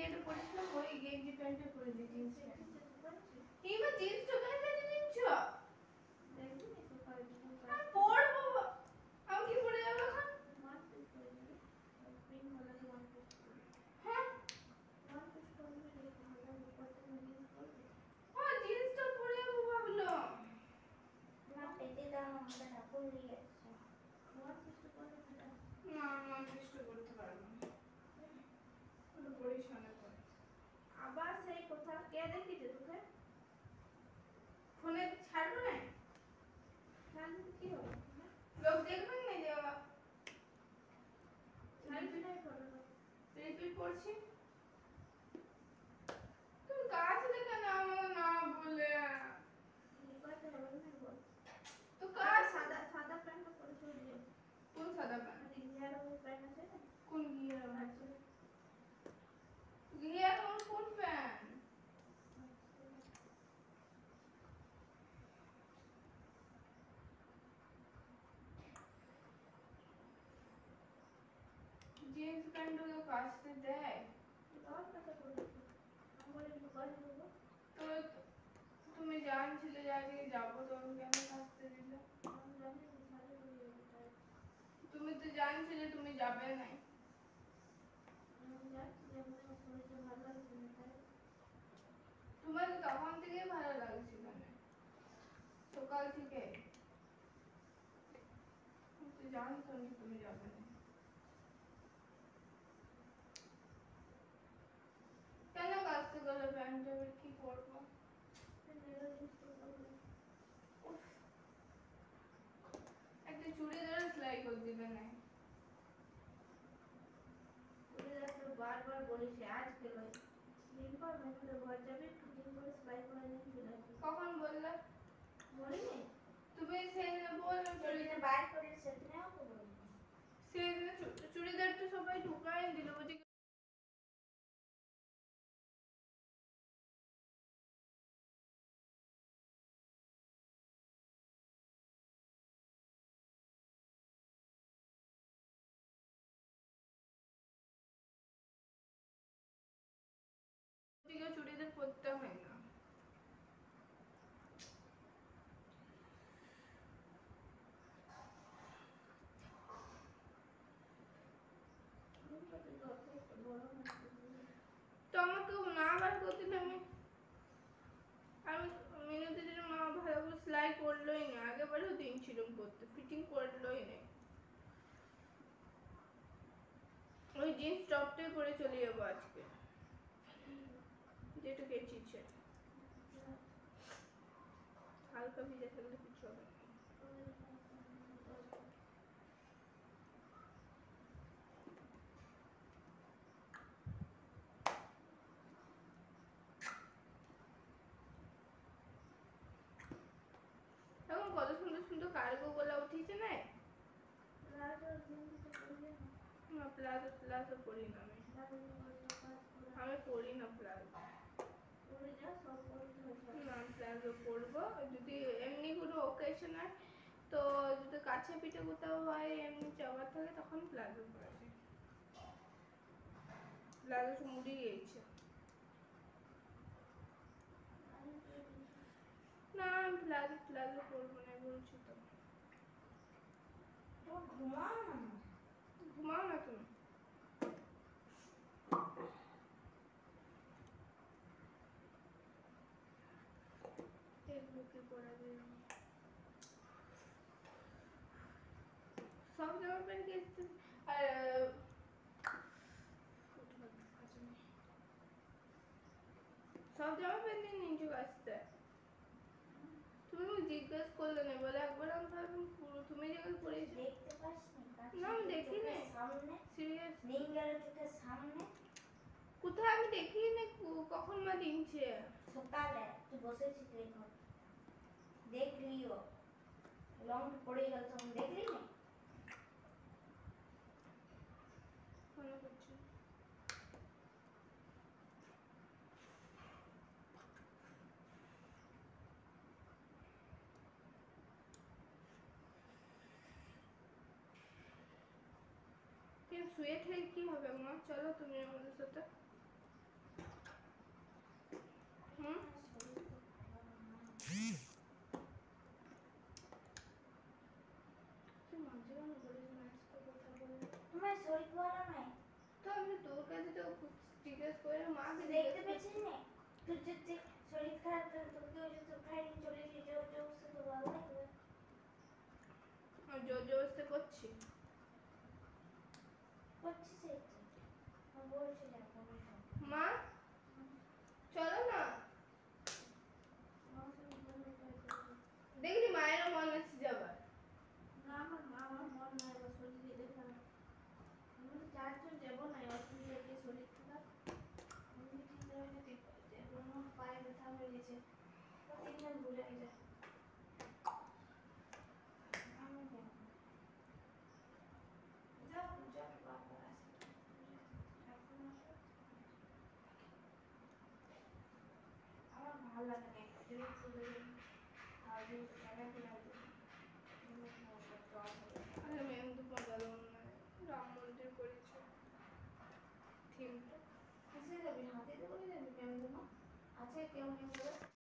যেটা পরেছিলাম ওই গেঞ্জি প্যান্টটা পরে দিই, জিন্স প্যান্ট। এইবার জিন্স তো গায়ে কাছে নিচ্ছ? পরবো, আমি কি পরে যাবো এখন? হ্যাঁ হ্যাঁ, জিন্সটা পরে যাবো ভাবলাম। না পেটে দাও, আমাদের ঠাকুর নিয়ে যাচ্ছে। না না, চেষ্টা করতে পারবো না, কোনো পরিশানে করে। আবার সেই কথা কে দেখিছে তোকে? ফোনে ছাড়বো না, তাহলে কি হবে? লোক দেখবেন না যে রিপিট করছি। তুমি কাছে কেন আমাকে না বলে? তো কাজ সাদা সাদা প্যান্টটা পরে চলে। কোন সাদা প্যান্ট? গিয়ার প্যান্ট আছে না? কোন গিয়ার আছে? গিয়ার কোন প্যান্ট? জিন্স প্যান্ট তো কাচতে দেয়। তো তুমি জানছিলে যে আজকে যাবো, তখন কেন কাচতে দিলে? তুমি তো জানছিলে তুমি যাবে না। তোমার তো তখন থেকেই ভালো লাগছিল না, সকাল থেকে। তুমি তো জানতো না তুমি যাবে না। কেন কাচতে গেলে প্যান্টটা, কি করবো? একটা চুড়িদার সেলাই করে দিবে না? বারবার বলিস আজকে নয়, দিন পর মেঘলে ঘর যাবে, একটু দিন করে সেলাই করে নিয়ে চলে আসবি। কখন বললে? বলিনি তুমি সেদিন বললে সেদিনে বাইর করে সেদিনেও তো বলিনি। সেদিন চুড়িদার তো সবাই ঢুকাই দিল, বলছি চুড়িদার পরতে হয় না। তো আমাকে না বার করে দিলে আমি আমি মিনতি দিনের মা ভালো করে সেলাই করলোই না, আগেবারেও দিনছিলাম করতে, ফিটিং করলোই না। ওই জিন্স টপটাই পরে চলে যাবো আজকে, যেটা কেচিছে। হালকা ভিজে থাকলে কিছু হবে না। এখন কত সুন্দর সুন্দর কার্গো গলা উঠেছে না? না প্লাজো প্লাজো পরি না আমি, আমি পরি না প্লাজো। না প্লাজো পরবো যদি এমনি কোনো ওকেশন হয়, তো যদি কাছে পিঠে কোথাও হয় এমনি যাওয়ার থাকে তখন প্লাজো পরা যায়। প্লাজো মুড়ি গিয়েছে। না আমি প্লাজো প্লাজো পরবো না বলছি তো। ঘুমাও না, ঘুমাও না তুমি। ফেসবুকে পড়া যায় সব জামা প্যান্ট কিনতে। আর সব জামা প্যান্ট নিয়ে নিচু আসতে তুমি জিজ্ঞেস করলে না, বলে একবার আমি ভাবলাম পুরো তুমি যেগুলো পরেছো। দেখতে পাসনি? না আমি দেখিনি সামনে সিরিয়াস। নিয়ে গেল চোখের সামনে। কোথায় আমি দেখিনি, কখন মা দিনছে? সকালে তুই বসেছিস দেখো, দেখলিও লং পড়ে গেল তখন দেখলি না? মনে করছি শুয়ে থেকে কি হবে মা, চলো তুমি আমাদের সাথে। মাকে দেখতে পেয়েছিস না তোর যে শরীর খারাপ তোকে ওই যে তোর ভাই চলে এসেছে ওর অবস্থা তো ভালো লাগবে জোর জবরদস্তি করছি করছিস এই তো বলছি না কোনো মা চলো না দেখলি মায়েরও মন আছে যাবার না আমার মন নাই আমার শরীর যেতে খারাপ আমি চারজন যাবো না অসুবিধা কি শরীর খারাপ আমি ঠিক হয়ে যেতে আমার পায়ে ব্যথা হয়ে গেছে তিনজন ভুলে যায় আমি যাবো যাও বাবা আসে এখন আসো আমার ভালো লাগে না একটু চলে যাই আর দিন খেলাধুলা আরে মেম তো পাগল রাম মন্দির করেছে থিমটা কিসে যাবি হাতে করে যাবি কেন আছে কেউ নেই বলে